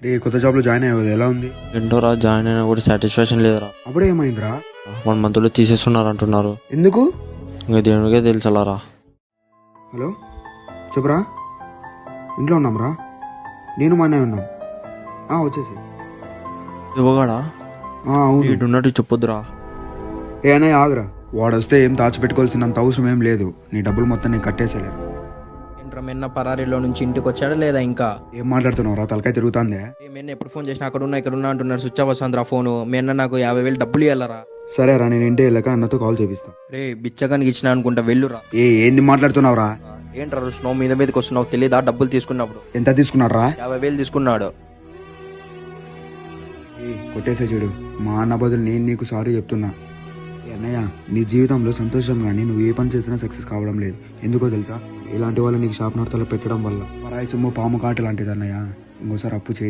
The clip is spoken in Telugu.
రే కొత్త జాబ్లో జాయిన్ అయ్యేది ఎలా ఉంది? ఏంటోరా జాయిన్ అయినా కూడా సాటిస్ఫాక్షన్ లేదురా. అప్పుడే ఏమైందిరా? 1 మంత్లో తీసేస్తున్నారు అంటున్నారు. ఎందుకు? ఇంకా దేవునికే తెలుసలారా. హలో చెప్పురా. ఇంట్లో ఉన్నాంరా. నేను మా అన్నయ్య ఉన్నాం. వచ్చేసి ఇవ్వగాడా అవును. ఇటున్నట్టు చెప్పొద్దురా. ఏ అన్నయ్య ఆగురా. వాడు వస్తే ఏం దాచిపెట్టుకోవాల్సినంత అవసరం ఏం లేదు. నీ డబ్బులు మొత్తం నేను కట్టేసేలేరు. ఏంట్రా మెన్న పరారీలో నుంచి ఇంటికి వచ్చాడా లేదా ఇంకా? ఏం మాట్లాడుతున్నావురా? తలకాయ తిరుగుతాందే. మెన్న ఎప్పుడు ఫోన్ చేసినా అక్కడ ఉన్నా అంటున్నారు. స్విచ్ ఆఫ్ వస్తుందిరా ఫోను. మీ అన్న నాకు 50,000 డబ్బులు ఇవ్వాలరా. సరేరా, నేను ఇంటి వెళ్ళాక అన్నతో కాల్ చేపిస్తా. రే బిచ్చగానికి ఇచ్చిన అనుకుంటా, వెళ్ళురా. ఏంది మాట్లాడుతున్నావురా? ఏంట్రా స్నో మీదకి వస్తున్నావు తెలీదా? డబ్బులు తీసుకున్నప్పుడు ఎంత తీసుకున్నాడు రా? 50,000 తీసుకున్నాడు. కొట్టేసే చూడు. మా అన్న బదులు నేను నీకు సారీ చెప్తున్నా. అన్నయ్య, నీ జీవితంలో సంతోషం కానీ నువ్వు ఏ పని చేసినా సక్సెస్ కావడం లేదు. ఎందుకో తెలుసా? ఇలాంటి వాళ్ళు నీకు శాపనార్థాలు పెట్టడం వల్ల. పరాయి సొమ్ము పాము కాటు లాంటిది అన్నయ్య. ఇంకోసారి అప్పు చేయి.